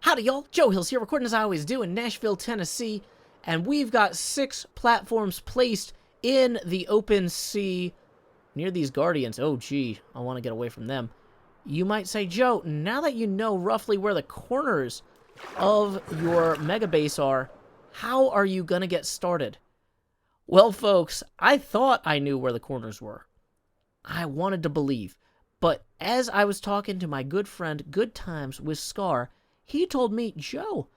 Howdy, y'all. Joe Hills here, recording as I always do in Nashville, Tennessee. And we've got 6 platforms placed in the open sea near these guardians. Oh, gee, I want to get away from them. You might say, Joe, now that you know roughly where the corners of your Megabase are, how are you going to get started? Well, folks, I thought I knew where the corners were. I wanted to believe. But as I was talking to my good friend Good Times with Scar, he told me, Joe,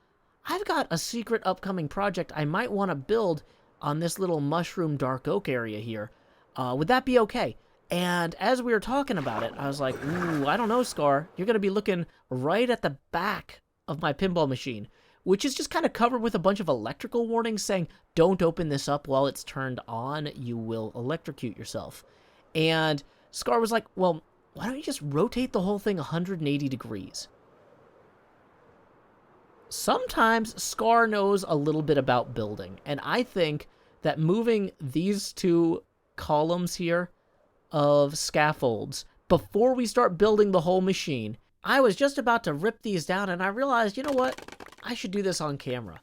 I've got a secret upcoming project I might want to build on this little mushroom dark oak area here. Would that be okay? And as we were talking about it, I was like, ooh, I don't know, Scar. You're going to be looking right at the back of my pinball machine, which is just kind of covered with a bunch of electrical warnings saying, don't open this up while it's turned on. You will electrocute yourself. And Scar was like, well, why don't you just rotate the whole thing 180 degrees? Sometimes Scar knows a little bit about building, and I think that moving these 2 columns here of scaffolds before we start building the whole machine, I was just about to rip these down, and I realized, you know what? I should do this on camera.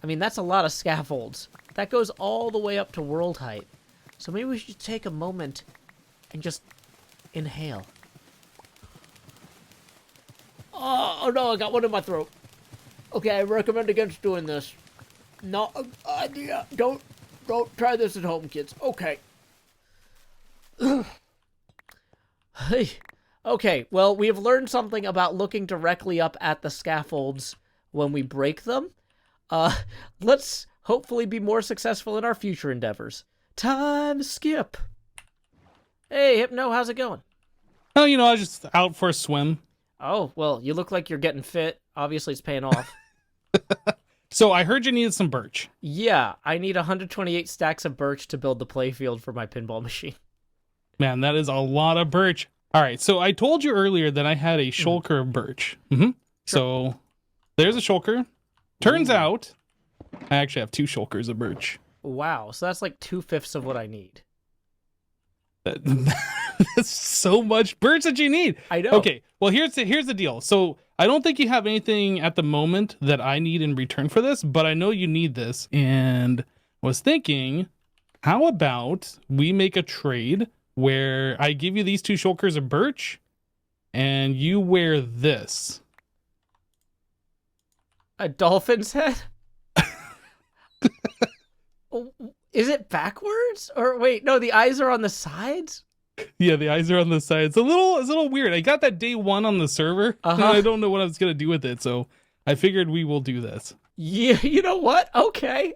I mean, that's a lot of scaffolds. That goes all the way up to world height. So maybe we should take a moment and just inhale. Oh no, I got one in my throat. Okay, I recommend against doing this. Not a good idea. Don't try this at home, kids. Okay. Hey. Okay, well, we have learned something about looking directly up at the scaffolds when we break them. Let's hopefully be more successful in our future endeavors. Time skip. Hey, Hypno, how's it going? Oh, I was just out for a swim. Oh, well, you look like you're getting fit. Obviously, it's paying off. So I heard you needed some birch. Yeah, I need 128 stacks of birch to build the playfield for my pinball machine. Man, that is a lot of birch. All right, so I told you earlier that I had a shulker of birch. Sure. So there's a shulker. Turns out I actually have 2 shulkers of birch. Wow, so that's like 2/5 of what I need. That's so much birch that you need. I know. Okay, well, here's the deal. So I don't think you have anything at the moment that I need in return for this, but I know you need this. And I was thinking, how about we make a trade where I give you these 2 shulkers of birch and you wear this? A dolphin's head? Is it backwards? Or wait, no, the eyes are on the sides? Yeah, the eyes are on the side. It's a little weird. I got that day 1 on the server, and I don't know what I was going to do with it, so I figured we will do this. Yeah, you know what? Okay.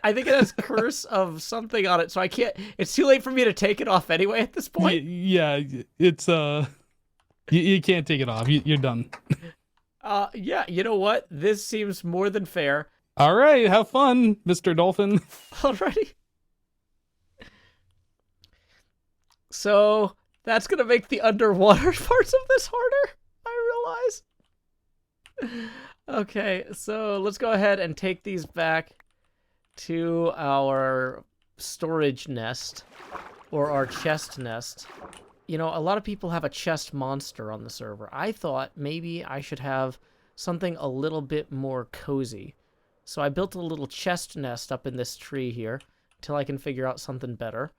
I think it has curse of something on it, so I can't... It's too late for me to take it off anyway at this point. Yeah, it's... You can't take it off. You're done. Yeah, you know what? This seems more than fair. All right, have fun, Mr. Dolphin. Alrighty. So, that's going to make the underwater parts of this harder, I realize. Okay, so let's go ahead and take these back to our storage nest, or our chest nest. You know, a lot of people have a chest monster on the server. I thought maybe I should have something a little bit more cozy. So I built a little chest nest up in this tree here until I can figure out something better.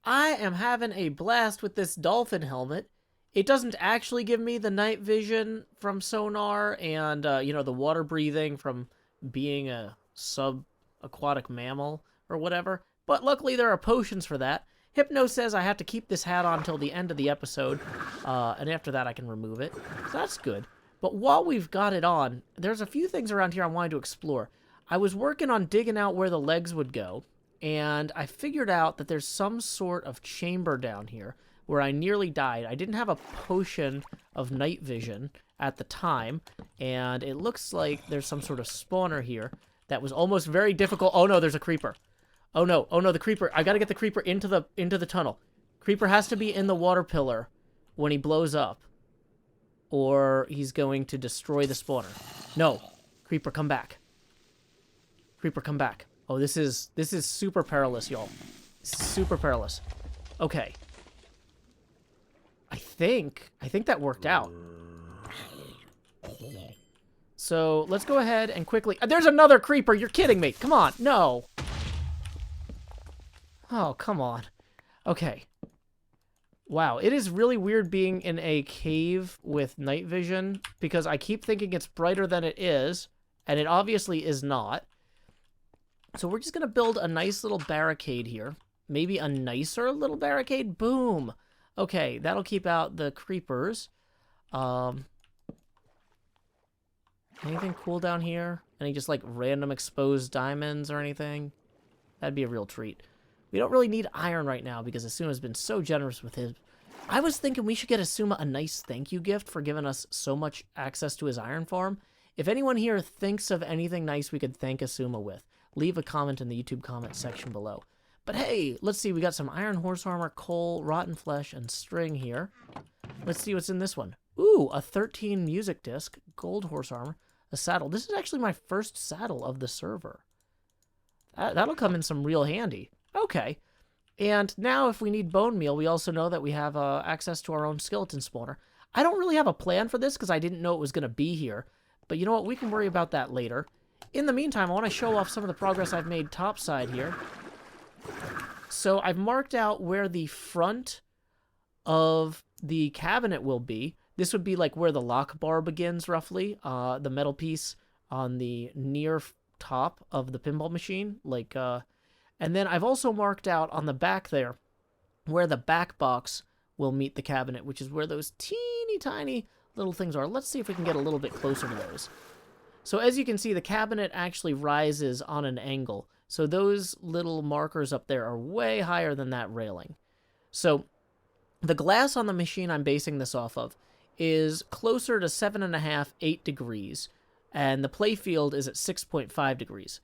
I am having a blast with this dolphin helmet. It doesn't actually give me the night vision from sonar and, the water breathing from being a sub-aquatic mammal or whatever. But luckily there are potions for that. Hypno says I have to keep this hat on until the end of the episode, and after that I can remove it. So that's good. But while we've got it on, there's a few things around here I wanted to explore. I was working on digging out where the legs would go, and I figured out that there's some sort of chamber down here where I nearly died. I didn't have a potion of night vision at the time, and it looks like there's some sort of spawner here that was almost very difficult. Oh no, there's a creeper. Oh no, the creeper. I gotta get the creeper into the tunnel. Creeper has to be in the water pillar when he blows up, or he's going to destroy the spawner. No, creeper, come back. Creeper, come back. Oh, this is super perilous, y'all. Super perilous. Okay. I think that worked out. So let's go ahead and quickly... There's another creeper! You're kidding me! Come on! No! Oh, come on. Okay. Wow, it is really weird being in a cave with night vision, because I keep thinking it's brighter than it is, and it obviously is not. So we're just going to build a nice little barricade here. Maybe a nicer little barricade. Boom! Okay, that'll keep out the creepers. Anything cool down here? Any just, like, random exposed diamonds or anything? That'd be a real treat. We don't really need iron right now because Asuma's been so generous with his... I was thinking we should get Asuma a nice thank you gift for giving us so much access to his iron farm. If anyone here thinks of anything nice we could thank Asuma with, leave a comment in the YouTube comment section below. But hey, let's see, we got some iron horse armor, coal, rotten flesh, and string here. Let's see what's in this one. Ooh, a 13 music disc, gold horse armor, a saddle. This is actually my first saddle of the server. That'll come in some real handy. Okay. And now if we need bone meal, we also know that we have access to our own skeleton spawner. I don't really have a plan for this because I didn't know it was going to be here. But you know what? We can worry about that later. In the meantime, I want to show off some of the progress I've made topside here. So I've marked out where the front of the cabinet will be. This would be like where the lock bar begins, roughly. The metal piece on the near top of the pinball machine. And then I've also marked out on the back there where the back box will meet the cabinet, which is where those teeny tiny little things are. Let's see if we can get a little bit closer to those. So as you can see, the cabinet actually rises on an angle. So those little markers up there are way higher than that railing. So the glass on the machine I'm basing this off of is closer to 7.5, 8 degrees. And the playfield is at 6.5 degrees.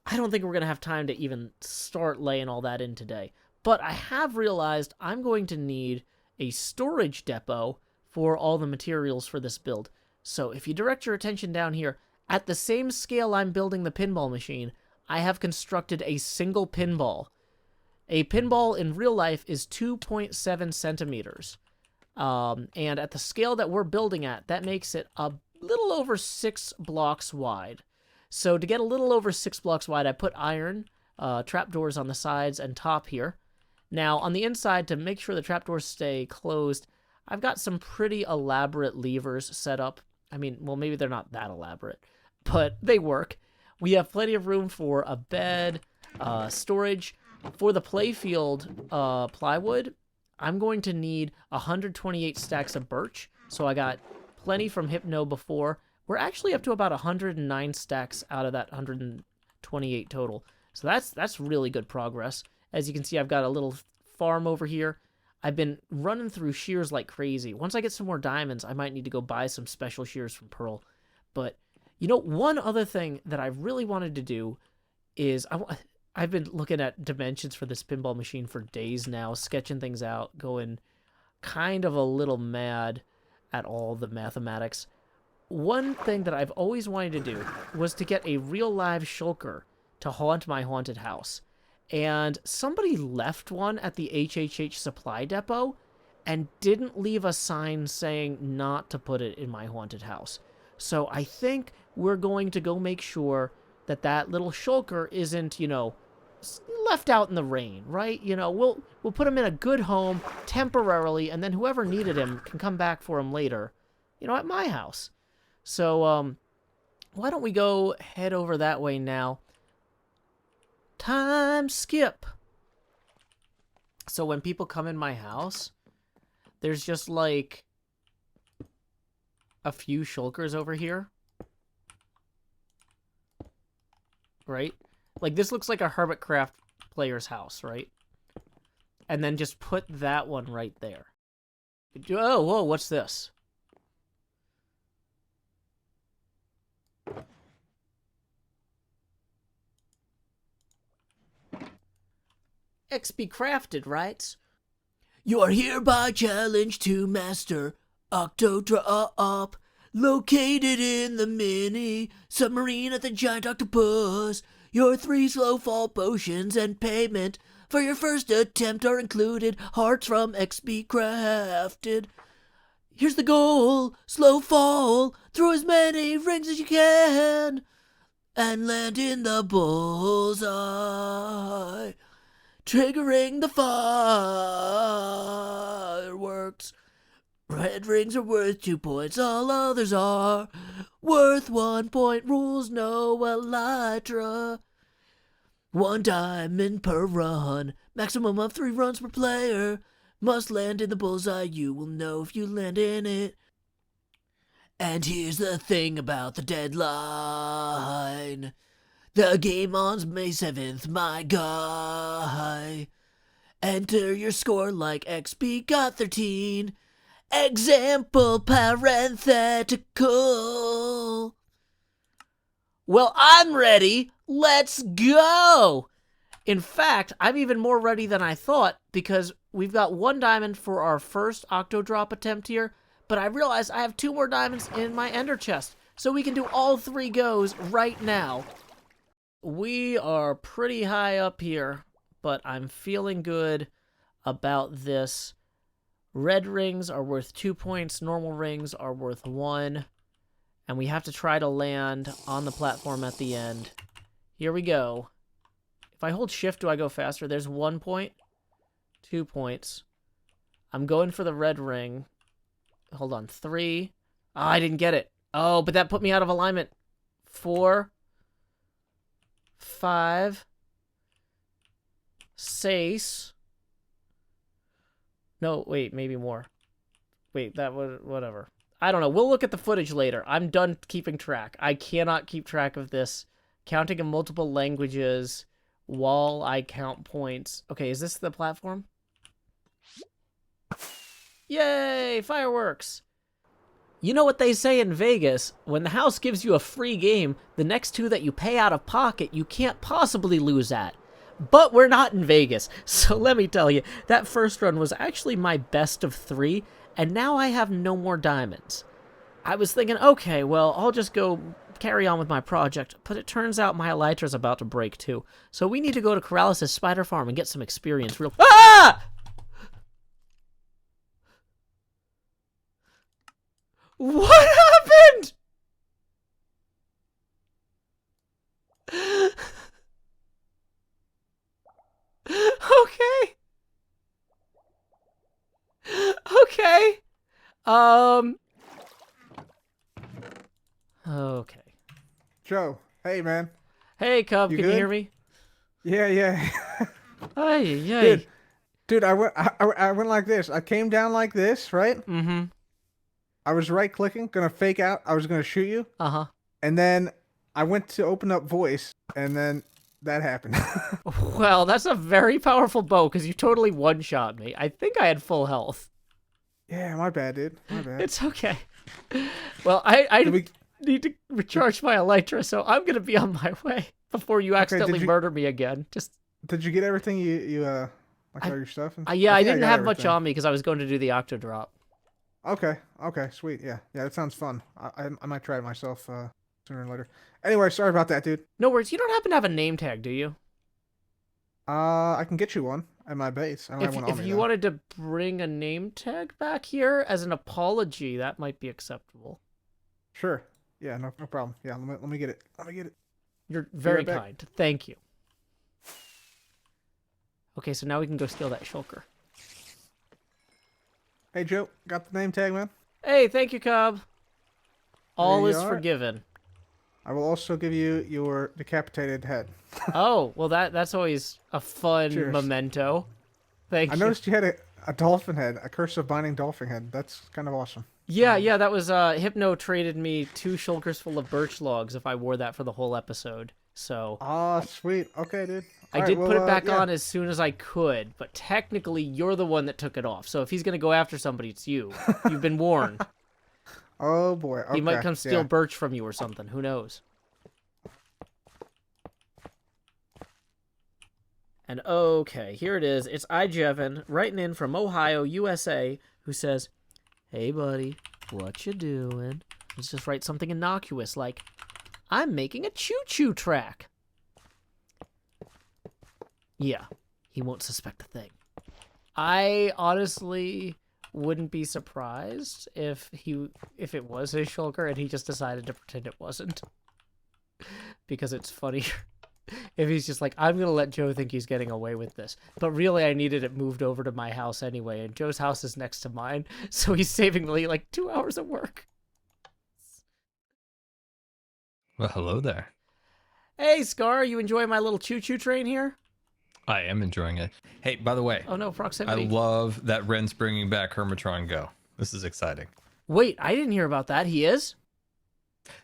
I don't think we're going to have time to even start laying all that in today. But I have realized I'm going to need a storage depot for all the materials for this build. So if you direct your attention down here, at the same scale I'm building the pinball machine, I have constructed a single pinball. A pinball in real life is 2.7 centimeters. And at the scale that we're building at, that makes it a little over 6 blocks wide. So to get a little over 6 blocks wide, I put iron trapdoors on the sides and top here. Now, on the inside, to make sure the trapdoors stay closed, I've got some pretty elaborate levers set up. I mean, well, maybe they're not that elaborate, but they work. We have plenty of room for a bed, storage. For the playfield plywood, I'm going to need 128 stacks of birch. So I got plenty from Hypno before. We're actually up to about 109 stacks out of that 128 total. So that's really good progress. As you can see, I've got a little farm over here. I've been running through shears like crazy. Once I get some more diamonds, I might need to go buy some special shears from Pearl. But, you know, one other thing that I really wanted to do is I've been looking at dimensions for this pinball machine for days now, sketching things out, going kind of a little mad at all the mathematics. One thing that I've always wanted to do was to get a real live shulker to haunt my haunted house. And somebody left one at the HHH supply depot and didn't leave a sign saying not to put it in my haunted house. So I think we're going to go make sure that that little shulker isn't, you know, left out in the rain, right? You know, we'll put him in a good home temporarily, and then whoever needed him can come back for him later, you know, at my house. So, why don't we go head over that way now? Time skip. So when people come in my house, there's just like a few shulkers over here. Right? Like this looks like a HermitCraft player's house, right? And then just put that one right there. Oh, whoa, what's this? XP Crafted writes, "You are hereby challenged to master OctoDrop, located in the mini submarine at the giant octopus. Your 3 slow fall potions and payment for your first attempt are included. Hearts from XP Crafted." Here's the goal. Slow fall. Throw as many rings as you can. And land in the bullseye. Triggering the fireworks. Red rings are worth 2 points. All others are worth 1 point. Rules no Elytra. 1 diamond per run. Maximum of 3 runs per player. Must land in the bullseye. You will know if you land in it. And here's the thing about the deadline. The game on May 7th, my guy. Enter your score like XB got 13. Example parenthetical. Well, I'm ready. Let's go. In fact, I'm even more ready than I thought because we've got 1 diamond for our first OctoDrop attempt here, but I realized I have 2 more diamonds in my ender chest, so we can do all 3 goes right now. We are pretty high up here, but I'm feeling good about this. Red rings are worth 2 points, normal rings are worth 1, and we have to try to land on the platform at the end. Here we go. If I hold shift, do I go faster? There's 1 point, 2 points. I'm going for the red ring. Hold on, 3. Oh, I didn't get it. Oh, but that put me out of alignment. 4, 5, 6. No, wait, maybe more. Wait, that was, whatever. I don't know. We'll look at the footage later. I'm done keeping track. I cannot keep track of this. Counting in multiple languages while I count points. Okay, is this the platform? Yay, fireworks. You know what they say in Vegas? When the house gives you a free game, the next 2 that you pay out of pocket, you can't possibly lose at. But we're not in Vegas, so let me tell you, that first run was actually my best of 3, and now I have no more diamonds. I was thinking, okay, well, I'll just go carry on with my project, but it turns out my Elytra's about to break too. So we need to go to Corrales' spider farm and get some experience real— Ah! What happened? Okay. Okay. Okay. Joe, hey man. Hey, Cub, You can you good? hear me? Yeah. Hey. Dude, I went like this. I came down like this, right? Mm-hmm. I was right clicking, gonna fake out. I was gonna shoot you, Uh-huh. and then I went to open up voice, and then that happened. Well, that's a very powerful bow, because you totally one-shot me. I think I had full health. Yeah, my bad, dude. My bad. It's okay. Well, I Did we- need to recharge my Elytra, so I'm going to be on my way before you accidentally murder me again. Did you get everything you like all your stuff? Yeah, I think didn't got have much everything. on me because I was going to do the OctoDrop. Okay, sweet. Yeah, that sounds fun. I might try it myself sooner or later. Anyway, sorry about that, dude. No worries. You don't happen to have a name tag, do you? I can get you one at my base. I don't have one on If me, you though. wanted to bring a name tag back here as an apology, that might be acceptable. Sure. Yeah, no problem. Yeah, let me get it. Let me get it. You're very back. kind. Thank you. Okay, so now we can go steal that Shulker. Hey, Joe, got the name tag, man? Hey, thank you, Cobb. All There you is are. forgiven. I will also give you your decapitated head. Oh, well, that's always a fun Cheers. memento. Thank I you. noticed you had a dolphin head, a curse of binding dolphin head. That's kind of awesome. Yeah, that was, Hypno traded me 2 Shulkers full of birch logs if I wore that for the whole episode. So Ah, sweet. Okay, dude. I did put it back on as soon as I could, but technically you're the one that took it off. So if he's gonna go after somebody, it's you. You've been warned. Oh boy. Okay. He might come steal yeah. birch from you or something. Who knows? And okay, here it is. It's iJevin writing in from Ohio, USA, who says, "Hey buddy, what you doing?" Let's just write something innocuous like, "I'm making a choo-choo track." Yeah, he won't suspect a thing. I honestly wouldn't be surprised if it was his Shulker and he just decided to pretend it wasn't. Because it's funnier if he's just like, I'm gonna let Joe think he's getting away with this. But really I needed it moved over to my house anyway, and Joe's house is next to mine, so he's saving me like 2 hours of work. Well, hello there. Hey Scar, you enjoying my little choo-choo train here? I am enjoying it. Hey, by the way, Oh no, I proximity. love that Ren's bringing back Hermitron Go. This is exciting. Wait, I didn't hear about that. He is?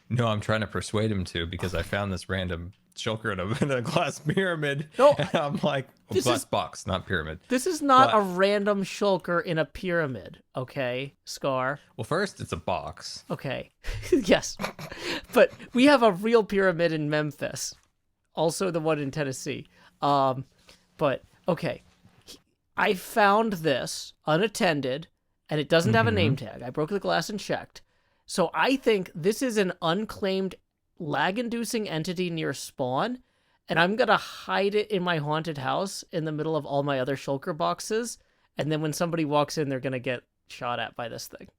No, I'm trying to persuade him to because I found this random shulker in a glass pyramid. No, And I'm like, this glass is- box, not pyramid. This is not What? a random Shulker in a pyramid, okay, Scar? Well, first, it's a box. Okay. Yes. But we have a real pyramid in Memphis. Also the one in Tennessee. But okay. I found this unattended and it doesn't have a name tag. I broke the glass and checked. So I think this is an unclaimed lag-inducing entity near spawn, and I'm gonna hide it in my haunted house in the middle of all my other Shulker boxes, and then when somebody walks in, they're gonna get shot at by this thing.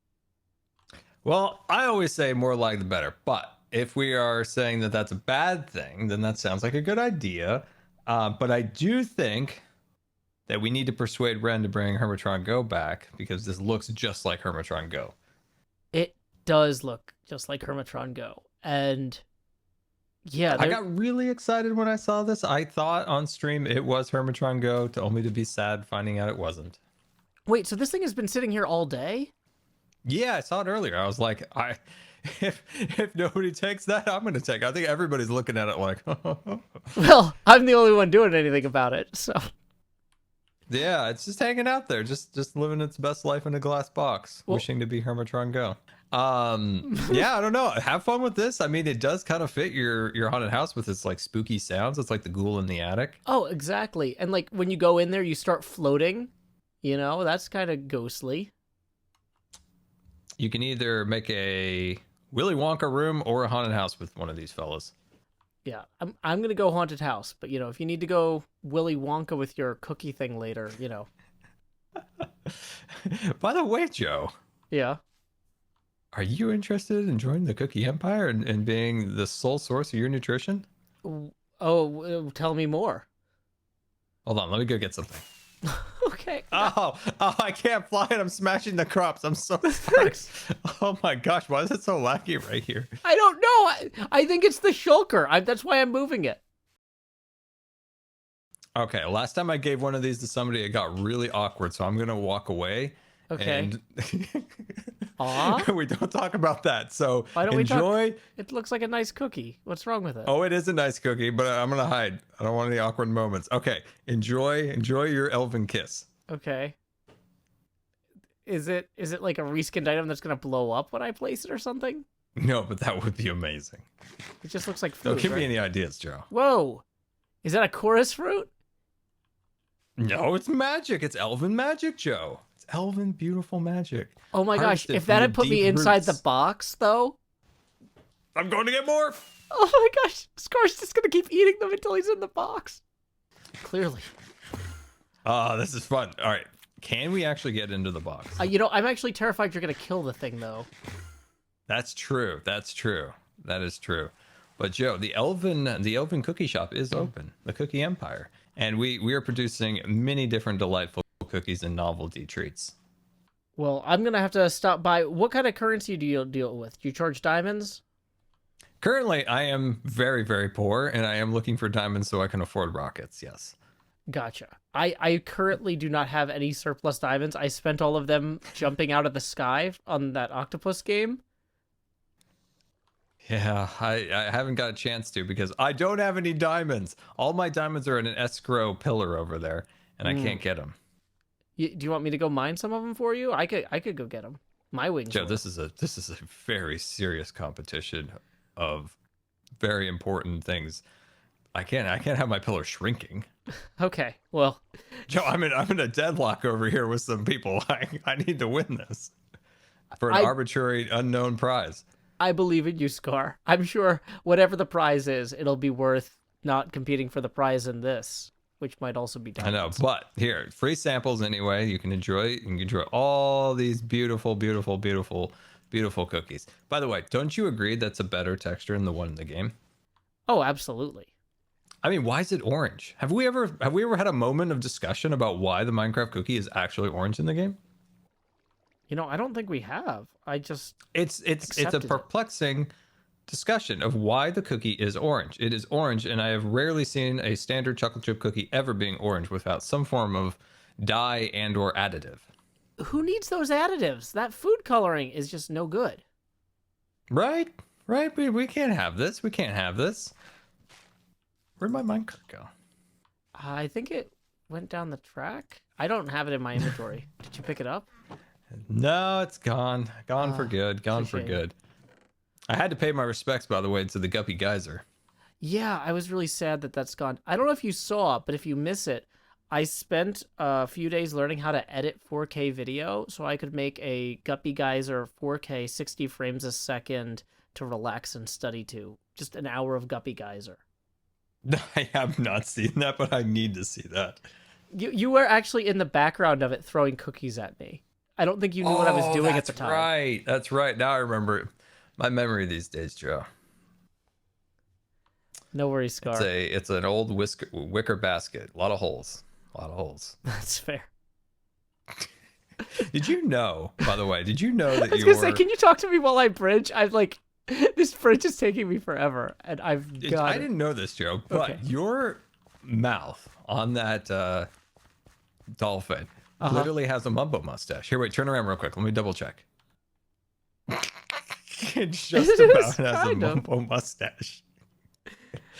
Well, I always say more lag the better. But if we are saying that that's a bad thing, then that sounds like a good idea. But I do think that we need to persuade Ren to bring Hermitron Go back because this looks just like Hermitron Go. It does look just like Hermitron Go, and yeah, I got really excited when I saw this. I thought on stream it was Hermitron Go, to only to be sad finding out it wasn't. Wait, so this thing has been sitting here all day? Yeah, I saw it earlier. I was like, if nobody takes that, I'm gonna take it. I think everybody's looking at it like, Well, I'm the only one doing anything about it, so yeah, it's just hanging out there, just living its best life in a glass box, Well- wishing to be Hermitron Go. Yeah, I don't know. Have fun with this. I mean, it does kind of fit your haunted house with its like spooky sounds. It's like the ghoul in the attic. oh, exactly. And like when you go in there, you start floating. You know, that's kind of ghostly. You can either make a Willy Wonka room or a haunted house with one of these fellas. Yeah, I'm gonna go haunted house, but you know, if you need to go Willy Wonka with your cookie thing later, you know. By the way, Joe, Yeah. are you interested in joining the Cookie Empire and being the sole source of your nutrition? Oh, tell me more. Hold on, let me go get something. Okay. Oh, I can't fly and I'm smashing the crops. I'm so sorry. Oh my gosh, why is it so laggy right here? I don't know. I think it's the Shulker. That's why I'm moving it. Okay, last time I gave one of these to somebody, it got really awkward, so I'm gonna walk away. Okay. And Aw. we don't talk about that. So Why don't we talk- enjoy. It looks like a nice cookie. What's wrong with it? Oh, it is a nice cookie, but I'm gonna hide. I don't want any awkward moments. Okay, enjoy your elven kiss. Okay. Is it like a reskinned item that's gonna blow up when I place it or something? No, but that would be amazing. It just looks like Don't food. give right? me any ideas, Joe. Whoa. Is that a chorus fruit? No, it's magic. It's elven magic, Joe. It's elven, beautiful magic. Oh my gosh, Harvested if from that the had put me deep inside roots. the box, though. I'm going to get more. Oh my gosh, Scar's just gonna keep eating them until he's in the box. Clearly. This is fun. All right, can we actually get into the box? You know, I'm actually terrified you're gonna kill the thing, though. That's true. That's true. That is true. But Joe, the elven cookie shop is open, the Cookie Empire, and we are producing many different delightful cookies and novelty treats. Well, I'm gonna have to stop by. What kind of currency do you deal with? Do you charge diamonds? Currently, I am very, very poor, and I am looking for diamonds so I can afford rockets. Yes. Gotcha. I currently do not have any surplus diamonds. I spent all of them jumping out of the sky on that octopus game. Yeah, I haven't got a chance to because I don't have any diamonds. All my diamonds are in an escrow pillar over there, and I can't get them. Do you want me to go mine some of them for you? I could go get them. My wings. Joe, work. this is a very serious competition of very important things. I can't have my pillar shrinking. Okay. Well, Joe, I'm in a deadlock over here with some people. I need to win this for an arbitrary unknown prize. I believe in you, Scar. I'm sure whatever the prize is, it'll be worth not competing for the prize in this. which might also be I know, diamonds. but here, free samples anyway. You can enjoy all these beautiful, beautiful, beautiful, beautiful cookies. By the way, don't you agree that's a better texture than the one in the game? Oh, absolutely. I mean, why is it orange? Have we ever had a moment of discussion about why the Minecraft cookie is actually orange in the game? You know, I don't think we have. I just It's a accepted it. perplexing discussion of why the cookie is orange. It is orange, and I have rarely seen a standard chocolate chip cookie ever being orange without some form of dye and or additive. Who needs those additives? That food coloring is just no good. Right? We can't have this. We can't have this. Where'd my minecart go? I think it went down the track. I don't have it in my inventory. Did you pick it up? No, it's gone. Gone for good. Gone it's a for shame. good. I had to pay my respects, by the way, to the Guppy Geyser. Yeah, I was really sad that that's gone. I don't know if you saw, but if you miss it, I spent a few days learning how to edit 4K video so I could make a Guppy Geyser 4K 60 frames a second to relax and study to. Just an hour of Guppy Geyser. I have not seen that, but I need to see that. You were actually in the background of it throwing cookies at me. I don't think you knew what I was doing at the time. Right. That's right. Now I remember my memory these days, Joe. No worries, Scar. It's an old wicker basket. A lot of holes. That's fair. Did you know, by the way, that I was gonna say, can you talk to me while I bridge? I'm like, this bridge is taking me forever, and I've got. I didn't know this, Joe, but Okay. your mouth on that dolphin literally has a mumbo mustache. Here, wait, turn around real quick. Let me double check. It just It about is, has a kind of. mumbo mustache.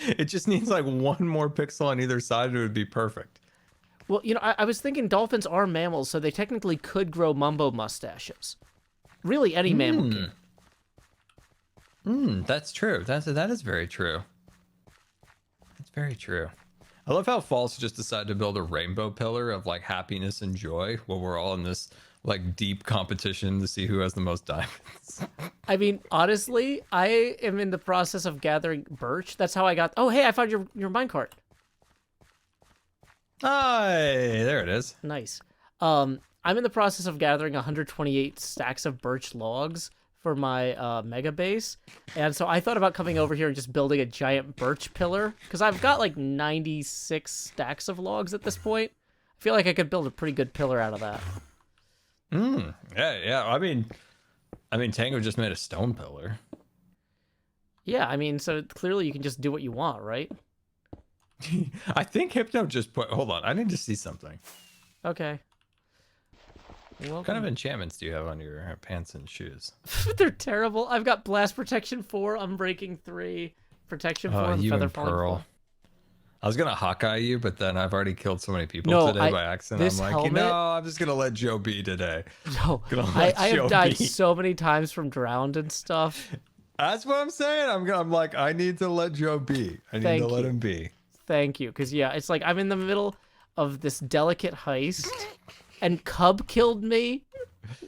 It just needs like one more pixel on either side and it would be perfect. Well, you know, I was thinking dolphins are mammals, so they technically could grow mumbo mustaches. Really, any mammal can. That's true. That is very true. That's very true. I love how False just decided to build a rainbow pillar of like happiness and joy while we're all in this like deep competition to see who has the most diamonds. I mean, honestly, I am in the process of gathering birch. That's how I got. Oh, hey, I found your minecart. Hey, there it is. Nice. I'm in the process of gathering 128 stacks of birch logs for my Megabase, and so I thought about coming over here and just building a giant birch pillar because I've got like 96 stacks of logs at this point. I feel like I could build a pretty good pillar out of that. Yeah. I mean, Tango just made a stone pillar. Yeah, I mean, so clearly you can just do what you want, right? I think Hypno just put. Hold on, I need to see something. Okay. What kind of enchantments do you have on your pants and shoes? They're terrible. I've got blast protection 4, unbreaking 3, protection 4, and You feather and falling Pearl. 4. I was gonna Hawkeye you, but then I've already killed so many people No, today by accident. this I'm like, helmet- I'm just gonna let Joe be today. No, Gonna I let Joe have died be. so many times from drowned and stuff. That's what I'm saying. I'm like, I need to let Joe be. I need Thank to let you. him be. Thank you, because yeah, it's like I'm in the middle of this delicate heist, and Cub killed me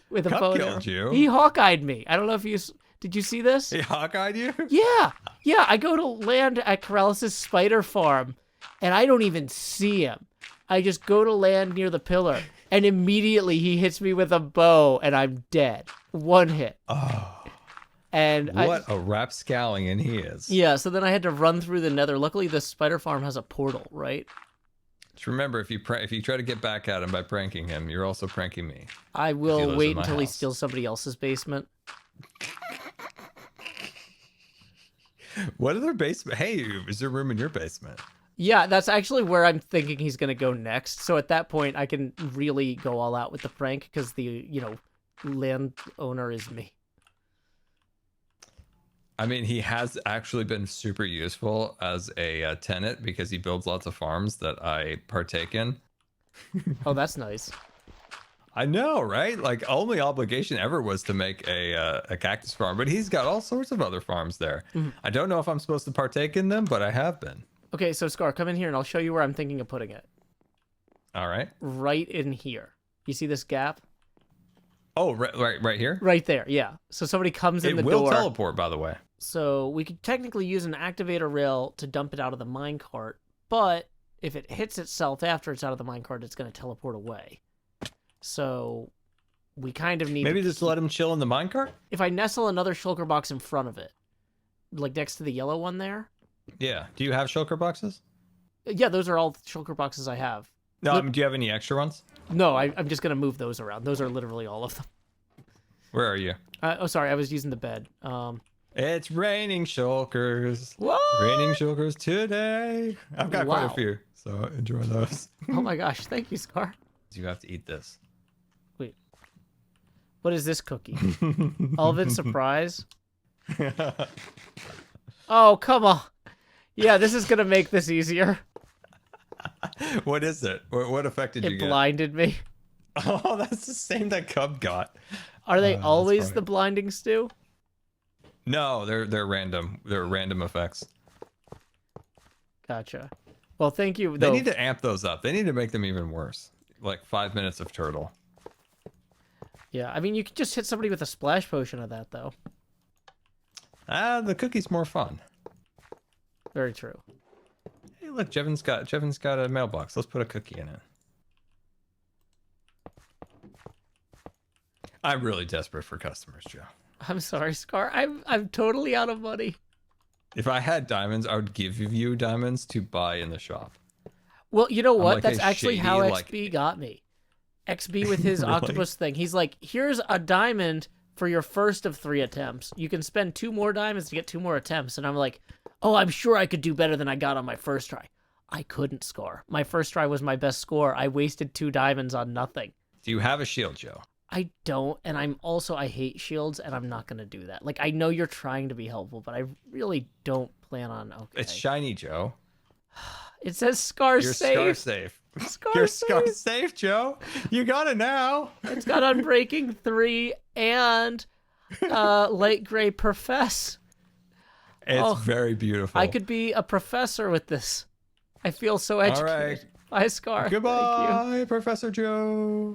with a Cub bow and killed arrow. you? He Hawkeyed me. I don't know if did you see this? He Hawkeyed you? Yeah. I go to land at Corrales' spider farm, and I don't even see him. I just go to land near the pillar, and immediately he hits me with a bow, and I'm dead. One hit. Oh, And what a rapscallion he is. Yeah, so then I had to run through the nether. Luckily, the spider farm has a portal, right? Just remember, if you try to get back at him by pranking him, you're also pranking me. I he will lives wait in my until he house. steals somebody else's basement. What other basement? Hey, is there room in your basement? Yeah, that's actually where I'm thinking he's going to go next. So at that point, I can really go all out with the prank because the, landowner is me. I mean, he has actually been super useful as a tenant because he builds lots of farms that I partake in. Oh, that's nice. I know, right? Like, only obligation ever was to make a cactus farm, but he's got all sorts of other farms there. I don't know if I'm supposed to partake in them, but I have been. Okay, so Scar, come in here and I'll show you where I'm thinking of putting it. All right. Right in here. You see this gap? Oh, right here? Right there, yeah. So somebody comes in It the will door. teleport, by the way. So we could technically use an activator rail to dump it out of the minecart, but if it hits itself after it's out of the minecart, it's going to teleport away. So we kind of need Maybe to just let him chill in the minecart? if I nestle another shulker box in front of it, like next to the yellow one there. Yeah. Do you have shulker boxes? Yeah, those are all shulker boxes I have. No, do you have any extra ones? No, I'm just going to move those around. Those are literally all of them. Where are you? Oh, sorry, I was using the bed. It's raining shulkers. What? Raining shulkers today. I've got quite Wow. a few, so enjoy those. Oh my gosh, thank you, Scar. You have to eat this. Wait. What is this cookie? Elven surprise? Oh, come on. Yeah, this is going to make this easier. What is it? What effect did you It get? blinded me. Oh, that's the same that Cub got. Are they That's always funny. the blinding stew? No, they're random. They're random effects. Gotcha. Well, thank you. They Though. need to amp those up. They need to make them even worse. Like 5 minutes of turtle. Yeah, I mean, you could just hit somebody with a splash potion of that, though. The cookie's more fun. Very true. Hey, look, Jevon's got a mailbox. Let's put a cookie in it. I'm really desperate for customers, Joe. I'm sorry, Scar. I'm totally out of money. If I had diamonds, I would give you diamonds to buy in the shop. Well, you know what? like That's a actually how shady, XB got me. XB with his Really? octopus thing. He's like, here's a diamond for your first of 3 attempts. You can spend 2 more diamonds to get 2 more attempts. And I'm like, oh, I'm sure I could do better than I got on my first try. I couldn't score. My first try was my best score. I wasted 2 diamonds on nothing. Do you have a shield, Joe? I don't, and I hate shields, and I'm not going to do that. Like, I know you're trying to be helpful, but I really don't plan on, okay. It's shiny, Joe. It says Scar You're safe. scar safe. Scar You're safe. scar safe, Joe. You got it now. It's got Unbreaking 3 and Light Gray Profess. It's very beautiful. I could be a professor with this. I feel so educated. All right. Bye, Scar. Thank you. Goodbye, Professor Joe.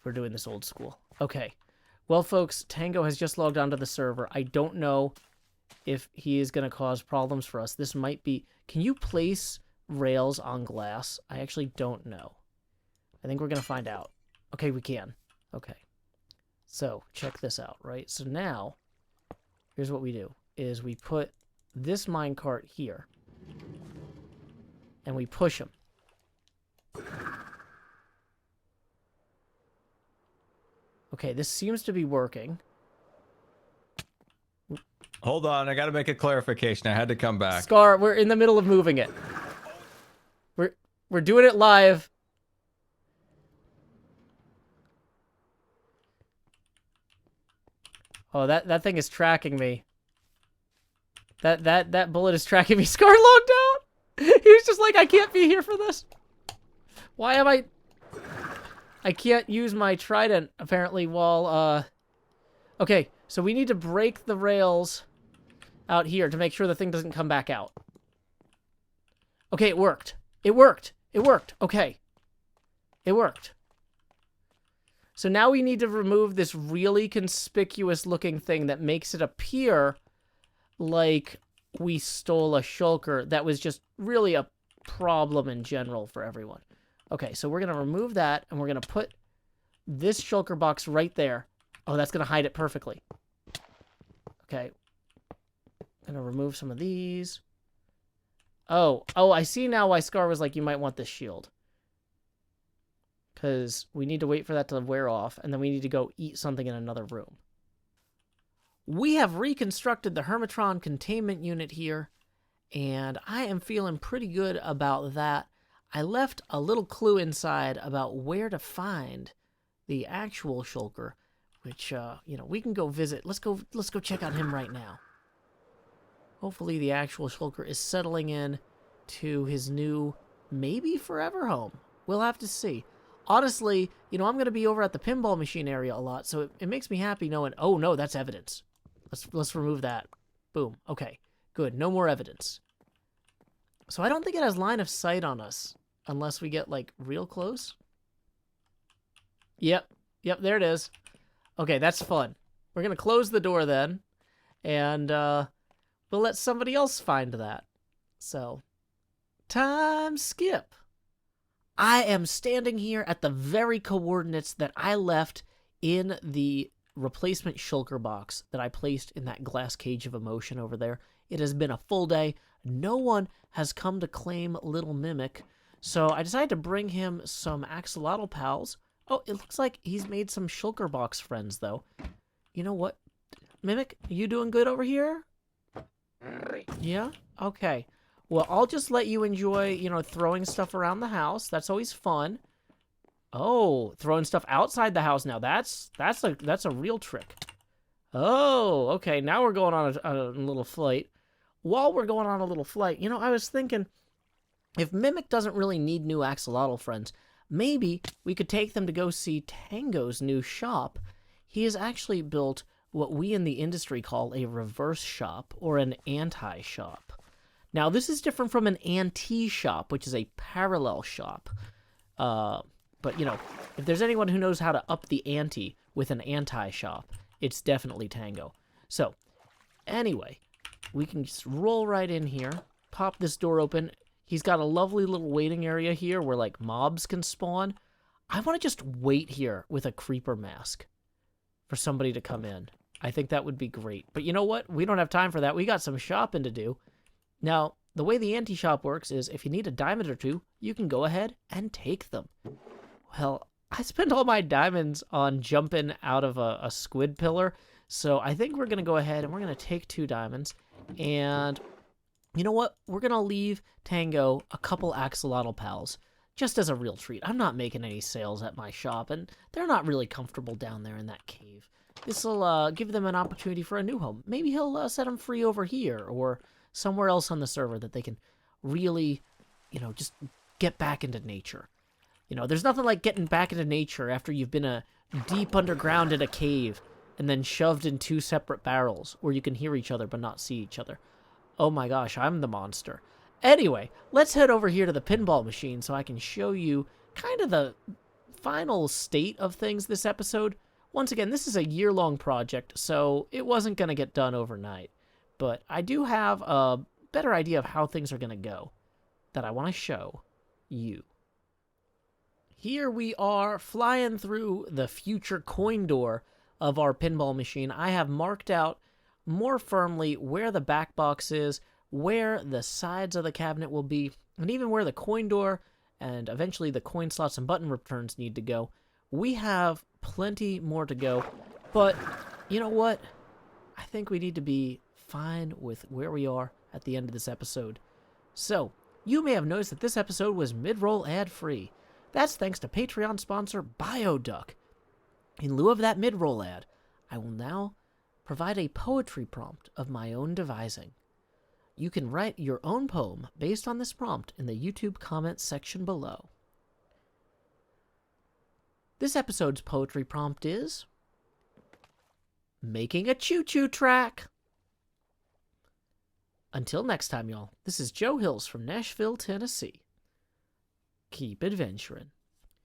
We're doing this old school. Okay. Well, folks, Tango has just logged onto the server. I don't know if he is going to cause problems for us. This might be... Can you place rails on glass? I actually don't know. I think we're going to find out. Okay, we can. Okay. So, check this out, right? So now, here's what we do, is we put this minecart here, and we push him. Okay, this seems to be working. Hold on, I got to make a clarification. I had to come back. Scar, we're in the middle of moving it. We're doing it live. Oh, that thing is tracking me. That bullet is tracking me. Scar logged out. He was just like, I can't be here for this. Why am I can't use my trident apparently while okay, so we need to break the rails out here to make sure the thing doesn't come back out. Okay, it worked. It worked. It worked. Okay. It worked. So now we need to remove this really conspicuous looking thing that makes it appear like we stole a shulker that was just really a problem in general for everyone. Okay, so we're going to remove that, and we're going to put this shulker box right there. Oh, that's going to hide it perfectly. Okay. I'm going to remove some of these. Oh, I see now why Scar was like, you might want this shield. Because we need to wait for that to wear off, and then we need to go eat something in another room. We have reconstructed the Hermitron containment unit here, and I am feeling pretty good about that. I left a little clue inside about where to find the actual shulker, which, we can go visit. Let's go check out him right now. Hopefully the actual shulker is settling in to his new, maybe forever home. We'll have to see. Honestly, I'm going to be over at the pinball machine area a lot, so it makes me happy knowing, oh no, that's evidence. Let's remove that. Boom. Okay, good. No more evidence. So I don't think it has line of sight on us unless we get, like, real close. Yep, there it is. Okay, that's fun. We're going to close the door then, and we'll let somebody else find that. So, Time skip. I am standing here at the very coordinates that I left in the replacement shulker box that I placed in that glass cage of emotion over there. It has been a full day. No one has come to claim Little Mimic, so I decided to bring him some axolotl pals. Oh, it looks like he's made some shulker box friends, though. You know what? Mimic, you doing good over here? Yeah? Okay. Well, I'll just let you enjoy, throwing stuff around the house. That's always fun. Oh, throwing stuff outside the house now. That's a real trick. Oh, okay. Now we're going on a little flight. While we're going on a little flight, I was thinking, if Mimic doesn't really need new axolotl friends, maybe we could take them to go see Tango's new shop. He has actually built what we in the industry call a reverse shop or an anti-shop. Now, this is different from an anti-shop, which is a parallel shop. But, if there's anyone who knows how to up the ante with an anti-shop, it's definitely Tango. So, anyway, we can just roll right in here, pop this door open. He's got a lovely little waiting area here where, mobs can spawn. I want to just wait here with a creeper mask for somebody to come in. I think that would be great. But you know what? We don't have time for that. We got some shopping to do. Now, the way the anti-shop works is if you need a diamond or two, you can go ahead and take them. Well, I spent all my diamonds on jumping out of a squid pillar, so I think we're going to go ahead and we're going to take 2 diamonds. And you know what? We're going to leave Tango a couple axolotl pals, just as a real treat. I'm not making any sales at my shop, and they're not really comfortable down there in that cave. This will give them an opportunity for a new home. Maybe he'll set them free over here, or somewhere else on the server that they can really, just get back into nature. There's nothing like getting back into nature after you've been deep underground in a cave and then shoved in 2 separate barrels where you can hear each other but not see each other. Oh my gosh, I'm the monster. Anyway, let's head over here to the pinball machine so I can show you kind of the final state of things this episode. Once again, this is a year-long project, so it wasn't going to get done overnight. But I do have a better idea of how things are going to go that I want to show you. Here we are flying through the future coin door of our pinball machine. I have marked out more firmly where the back box is, where the sides of the cabinet will be, and even where the coin door and eventually the coin slots and button returns need to go. We have plenty more to go, but you know what? I think we need to be fine with where we are at the end of this episode. So, you may have noticed that this episode was mid-roll ad-free. That's thanks to Patreon sponsor BioDuck. In lieu of that mid-roll ad, I will now provide a poetry prompt of my own devising. You can write your own poem based on this prompt in the YouTube comments section below. This episode's poetry prompt is making a choo-choo track. Until next time, y'all, this is Joe Hills from Nashville, Tennessee. Keep adventuring.